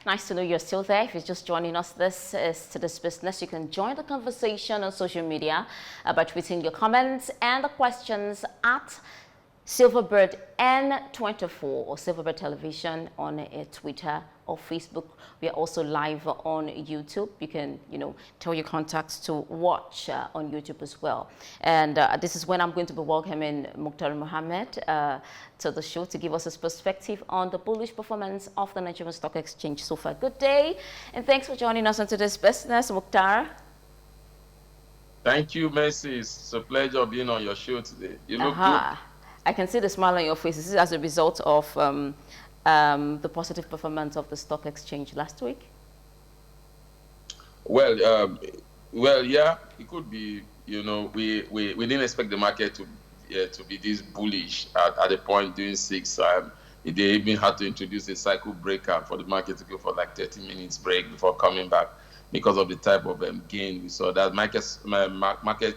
Nice to know you're still there. If you're just joining us, this is To This Business. You can join the conversation on social media by tweeting your comments and the questions at Silverbird N24 or Silverbird Television on Twitter or Facebook. We are also live on YouTube. You can, tell your contacts to watch on YouTube as well. And this is when I'm going to be welcoming Muktar Mohammed to the show to give us his perspective on the bullish performance of the Nigerian Stock Exchange so far. Good day, and thanks for joining us on To This Business, Muktar. Thank you, Mercy. It's a pleasure being on your show today. You look good. I can see the smile on your face. This is as a result of the positive performance of the stock exchange last week. Well, yeah, it could be. We didn't expect the market to be this bullish at the point during 6. They even had to introduce a cycle breaker for the market to go for like 30 minutes break before coming back because of the type of gain we saw. That market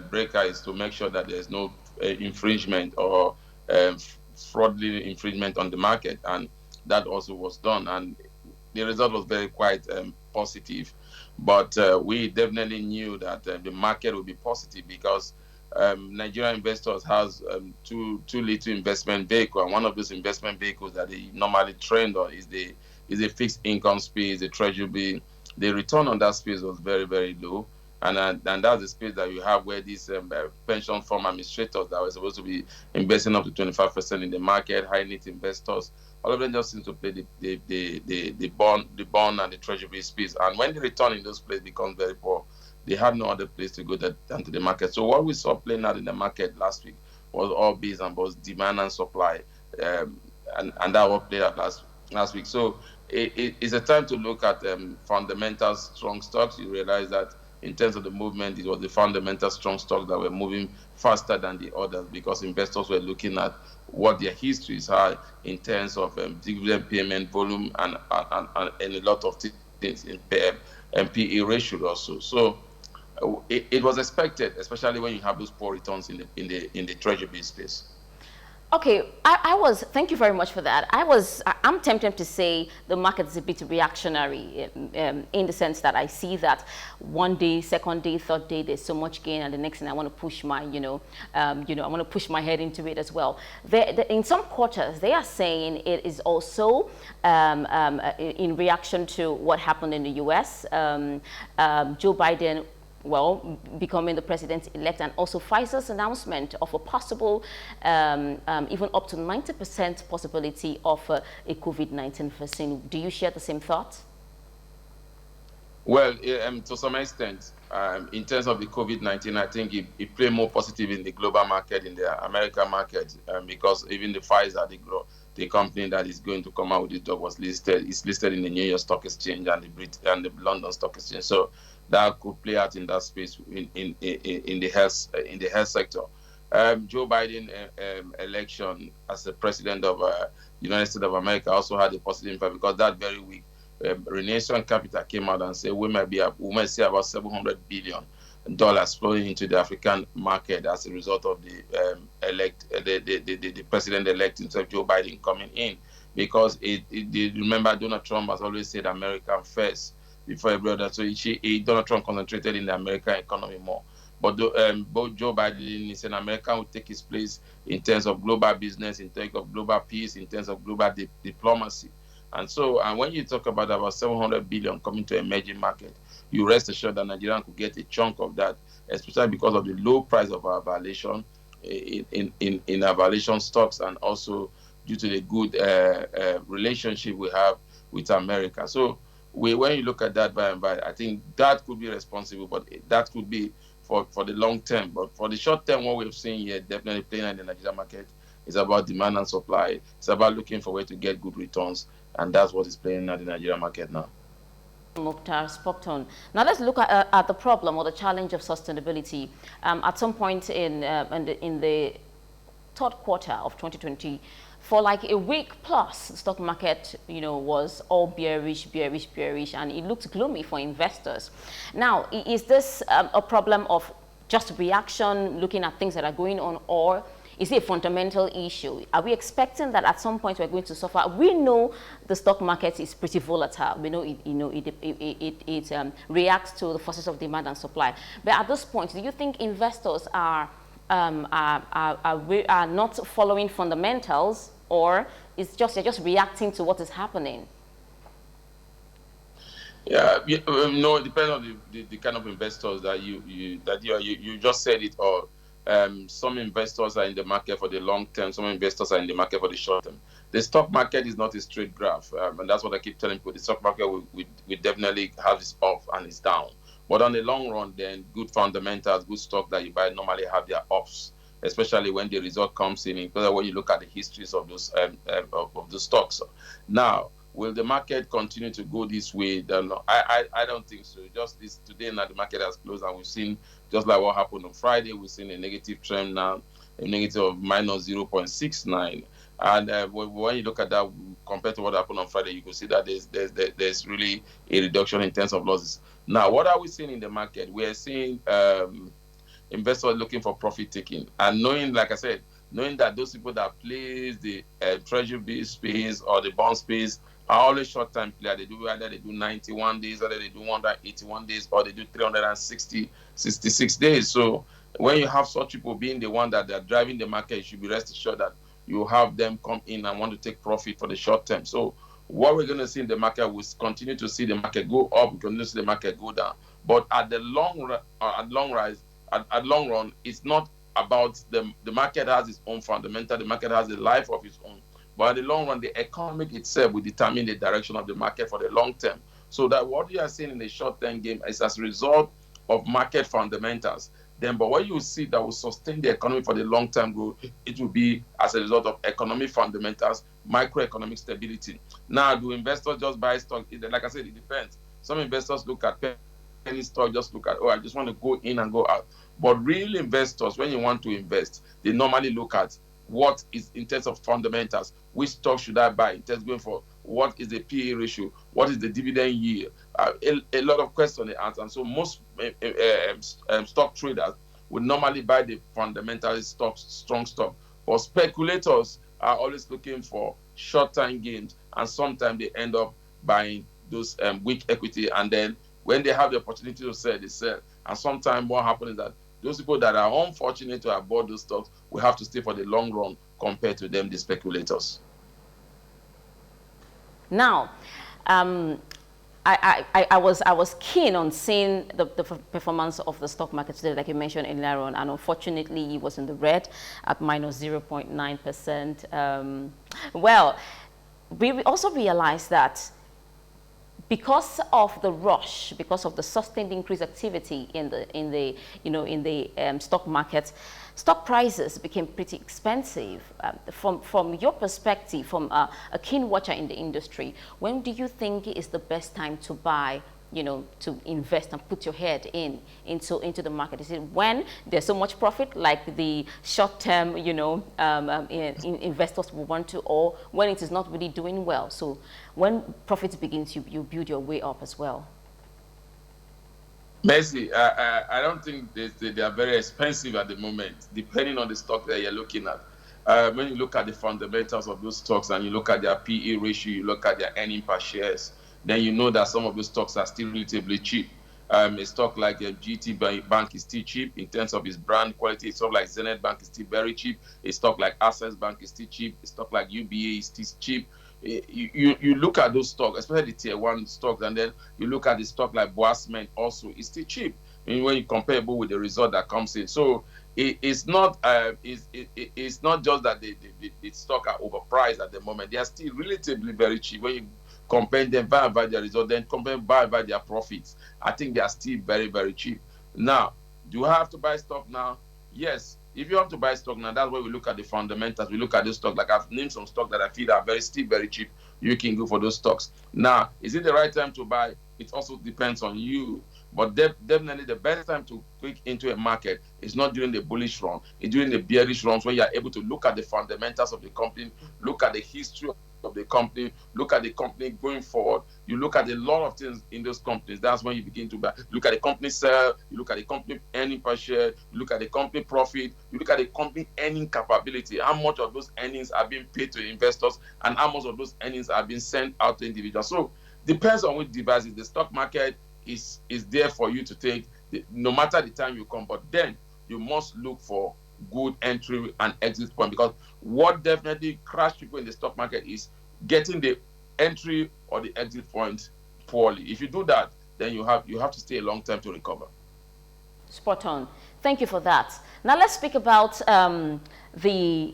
breaker is to make sure that there's no infringement or fraudulent infringement on the market, and that also was done, and the result was very quite positive. But we definitely knew that the market would be positive because Nigerian investors has two little investment vehicles, and one of those investment vehicles that they normally trend on is a fixed income space, the treasury. The return on that space was very, very low. And that's the space that you have where these pension fund administrators that were supposed to be investing up to 25% in the market, high net investors, all of them just seem to play the bond and the treasury space. And when the return in those places becomes very poor, they have no other place to go than to the market. So what we saw playing out in the market last week was all based on both demand and supply, and that was played out last week. So it's a time to look at fundamental strong stocks. You realize that in terms of the movement, it was the fundamental strong stocks that were moving faster than the others because investors were looking at what their histories are in terms of dividend payment volume and a lot of things in PE ratio also. So it was expected, especially when you have those poor returns in the treasury space. Okay, thank you very much for that. I'm tempted to say the market is a bit reactionary in the sense that I see that one day, second day, third day, there's so much gain, and the next thing I want to push my, I want to push my head into it as well. In some quarters, they are saying it is also in reaction to what happened in the U.S. Joe Biden becoming the president-elect, and also Pfizer's announcement of a possible, even up to 90% possibility of a COVID-19 vaccine. Do you share the same thought? Well, to some extent, in terms of the COVID-19, I think it played more positive in the global market, in the American market, because even the Pfizer, the company that is going to come out with this drug, is listed in the New York Stock Exchange and the London Stock Exchange. So that could play out in that space in the health sector. Joe Biden election as the president of United States of America also had a positive impact because that very week, Renaissance Capital came out and said we might see about $700 billion flowing into the African market as a result of the president-elect himself, Joe Biden, coming in, because remember Donald Trump has always said American first before every other. So Donald Trump concentrated in the American economy more. But both Joe Biden is an American will take his place in terms of global business, in terms of global peace, in terms of global diplomacy. And when you talk about 700 billion coming to emerging market, you rest assured that Nigeria could get a chunk of that, especially because of the low price of our valuation in our valuation stocks, and also due to the good relationship we have with America. So when you look at that by and by, I think that could be responsible, but that could be for the long term. But for the short term, what we've seen here, definitely playing in the Nigerian market, is about demand and supply. It's about looking for a way to get good returns, and that's what is playing in the Nigerian market now. Muktar spoke on. Now let's look at the problem or the challenge of sustainability. At some point in the third quarter of 2020, for like a week plus, the stock market, was all bearish, and it looked gloomy for investors. Now, is this a problem of just reaction, looking at things that are going on, or Is it a fundamental issue? Are we expecting that at some point we're going to suffer? We know the stock market is pretty volatile. We know it reacts to the forces of demand and supply. But at this point, do you think investors are not following fundamentals, or they're just reacting to what is happening? Yeah, no, it depends on the kind of investors that you just said it all. Some investors are in the market for the long term. Some investors are in the market for the short term. The stock market is not a straight graph, and that's what I keep telling people. The stock market will definitely have its up and its down. But on the long run, then good fundamentals, good stock that you buy normally have their ups, especially when the result comes in. Because when you look at the histories of those of the stocks, now will the market continue to go this way? I don't think so. Just this today now the market has closed and we've seen just like what happened on Friday, we've seen a negative trend now, a negative of minus 0.69. And when you look at that compared to what happened on Friday, you can see that there's really a reduction in terms of losses. Now, what are we seeing in the market? We are seeing investors looking for profit taking, and knowing, like I said, knowing that those people that plays the treasury bill space or the bond space are always short time player. They do either they do 91 days, or they do 181 days, or they do 66 days. So when you have such people being the one that they're driving the market, you should be rest assured that you have them come in and want to take profit for the short term. So what we're going to see in the market, we continue to see the market go up, we continue to see the market go down. But at the long run, it's not about the market has its own fundamental, the market has a life of its own. But in the long run, the economic itself will determine the direction of the market for the long term. So that what you are seeing in the short term game is as a result of market fundamentals. Then, but what you see that will sustain the economy for the long term growth, it will be as a result of economic fundamentals, microeconomic stability. Now, do investors just buy stock? Like I said, it depends. Some investors look at penny stock, just look at, oh, I just want to go in and go out. But real investors, when you want to invest, they normally look at what is in terms of fundamentals. Which stock should I buy? In terms of going for what is the PE ratio? What is the dividend yield? A lot of questions to answer. And so most stock traders would normally buy the fundamental stocks, strong stock. But speculators are always looking for short-term gains, and sometimes they end up buying those weak equity, and then when they have the opportunity to sell, they sell. And sometimes what happens is that those people that are unfortunate to have bought those stocks will have to stay for the long run compared to them, the speculators. Now, I was keen on seeing the performance of the stock market today, like you mentioned earlier on, and unfortunately it was in the red at minus 0.9%. Well, we also realized that because of the rush, because of the sustained increased activity in the stock market, stock prices became pretty expensive. From your perspective, from a keen watcher in the industry, when do you think is the best time to buy, to invest and put your head into the market? Is it when there's so much profit, like the short-term, investors will want to, or when it is not really doing well? So when profit begins, you build your way up as well. Mercy, I don't think they are very expensive at the moment, depending on the stock that you're looking at. When you look at the fundamentals of those stocks and you look at their PE ratio, you look at their earning per shares, then you know that some of those stocks are still relatively cheap. A stock like GT Bank is still cheap in terms of its brand quality. A stock like Zenith Bank is still very cheap. A stock like Access Bank is still cheap. A stock like UBA is still cheap. You look at those stocks, especially the tier one stocks, and then you look at the stock like Boasment also, it's still cheap. When you compare with the result that comes in. So it's not it's not just that the stock are overpriced at the moment. They are still relatively very cheap. When you compare them by their result, then compare by their profits, I think they are still very, very cheap. Now, do I have to buy stock now? Yes. If you have to buy stock now, that's where we look at the fundamentals. We look at those stocks. Like I've named some stocks that I feel are still very cheap. You can go for those stocks. Now, is it the right time to buy? It also depends on you. But definitely the best time to click into a market is not during the bullish run. It's during the bearish runs when you are able to look at the fundamentals of the company, look at the history of the company, look at the company going forward. You look at a lot of things in those companies. That's when you begin to look at the company sale, you look at the company earning per share, you look at the company profit, you look at the company earning capability, how much of those earnings are being paid to investors and how much of those earnings are being sent out to individuals. So depends on which devices. The stock market is there for you to take no matter the time you come, but then you must look for good entry and exit point, because what definitely crash people in the stock market is getting the entry or the exit point poorly. If you do that, then you have to stay a long time to recover. Spot on. Thank you for that. Now let's speak about the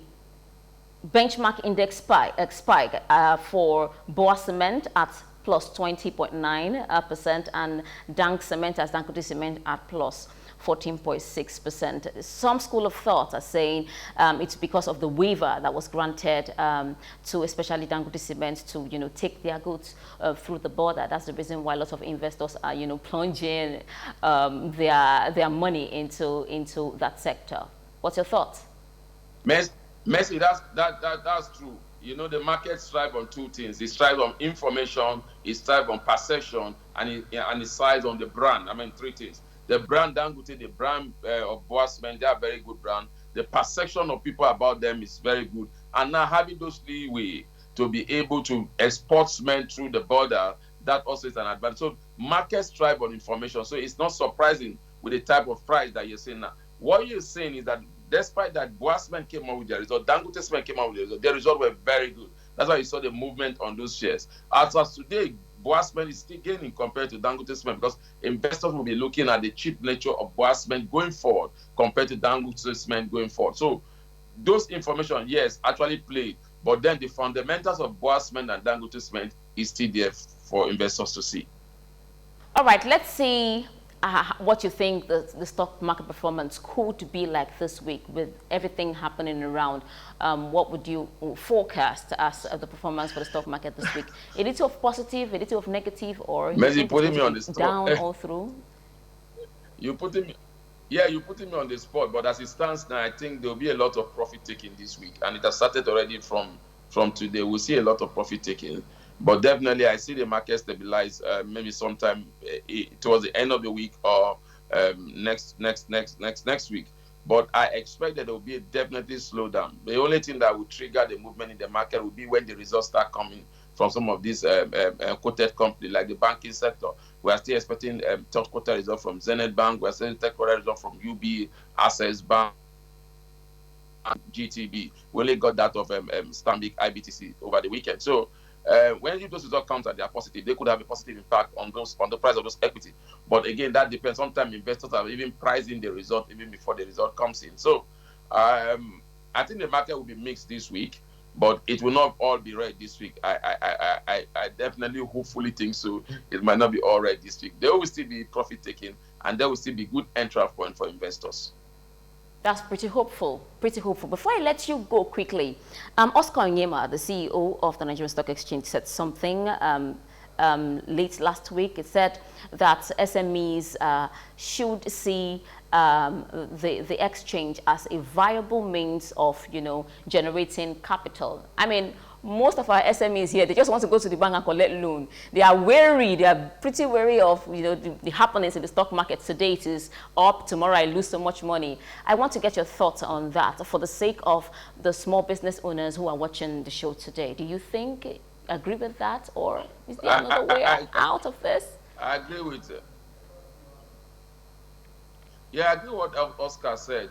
benchmark index spike for Boa Cement at plus 20.9% and Dank Cement as Dangote Cement at plus 14.6%. Some school of thought are saying it's because of the waiver that was granted to especially Dangote Cement to, take their goods through the border. That's the reason why lots of investors are, plunging their money into that sector. What's your thoughts? Messi, that's true. The market strive on two things. It strives on information, it strives on perception, and it strives on the brand. I mean, three things. The brand Dangote, the brand of Boa Cement, they are very good brand. The perception of people about them is very good. And now having those leeway to be able to export cement through the border, that also is an advantage. So markets strive on information. So it's not surprising with the type of price that you're seeing now. What you're saying is that despite that Boa Cement came out with their result, Dangote Cement came out with their result were very good. That's why you saw the movement on those shares. As of today, Boa Cement is still gaining compared to Dangote Cement, because investors will be looking at the cheap nature of Boa Cement going forward compared to Dangote Cement going forward. So those information, yes, actually played, but then the fundamentals of Boa Cement and Dangote Cement is still there for investors to see. All right, let's see what you think the stock market performance could be like this week with everything happening around. What would you forecast as the performance for the stock market this week? A little of positive, a little of negative, or you think it's going to be down all through? You're putting me on the spot, but as it stands now, I think there'll be a lot of profit taking this week, and it has started already from today. We'll see a lot of profit taking. But definitely, I see the market stabilize maybe sometime towards the end of the week or next week. But I expect that there will be a definitely slowdown. The only thing that will trigger the movement in the market will be when the results start coming from some of these quoted companies, like the banking sector. We are still expecting third quarter result from Zenith Bank. We are expecting third quarter result from UB, Access Bank, and GTB. We only got that of Stanbic IBTC over the weekend. So when those results come and they are positive, they could have a positive impact on the price of those equity. But again, that depends. Sometimes investors are even pricing the result even before the result comes in. So I think the market will be mixed this week, but it will not all be red this week. I definitely hopefully think so. It might not be all red this week. There will still be profit taking, and there will still be good entry point for investors. That's pretty hopeful, pretty hopeful. Before I let you go quickly, Oscar Onyema, the CEO of the Nigerian Stock Exchange, said something late last week. It said that SMEs should see the exchange as a viable means of, generating capital. I mean, most of our SMEs here, they just want to go to the bank and collect loan. They are wary. They are pretty wary of, the happenings in the stock market. Today it is up, tomorrow I lose so much money. I want to get your thoughts on that for the sake of the small business owners who are watching the show today. Do you agree with that, or is there another way out of this? I agree with it. Yeah, I agree with what Oscar said.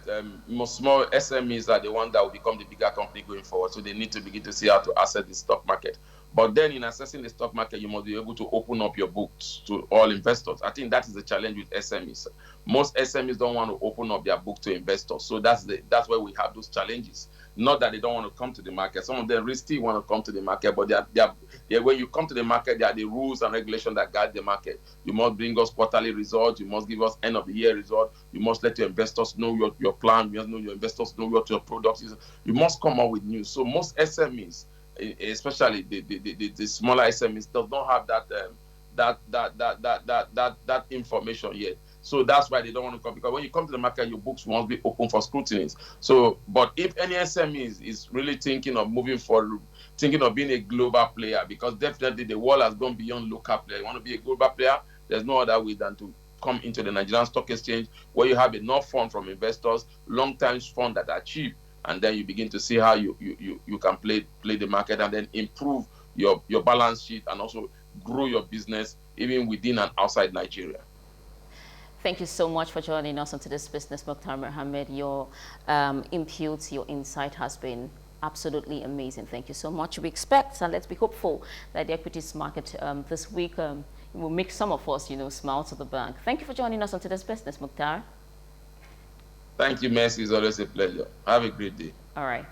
Most small SMEs are the one that will become the bigger company going forward. So they need to begin to see how to access the stock market. But then in assessing the stock market, you must be able to open up your books to all investors. I think that is the challenge with SMEs. Most SMEs don't want to open up their book to investors. So that's where we have those challenges. Not that they don't want to come to the market. Some of them still want to come to the market, but when you come to the market, there are the rules and regulations that guide the market. You must bring us quarterly results. You must give us end of the year results. You must let your investors know your plan. You must know your investors know what your product is. You must come up with news. So most SMEs, especially the smaller SMEs, does not have that information yet. So that's why they don't want to come, because when you come to the market, your books must be open for scrutiny. So, but if any SME is really thinking of moving forward, thinking of being a global player, because definitely the world has gone beyond local player. You want to be a global player, there's no other way than to come into the Nigerian Stock Exchange, where you have enough fund from investors, long-term fund that are cheap, and then you begin to see how you can play the market and then improve your balance sheet and also grow your business even within and outside Nigeria. Thank you so much for joining us on Today's Business, Muktar Mohammed. Your inputs, your insight has been absolutely amazing. Thank you so much. We expect, and let's be hopeful, that the equities market this week will make some of us, smile to the bank. Thank you for joining us on Today's Business, Muktar. Thank you, Mercy. It's always a pleasure. Have a great day. All right.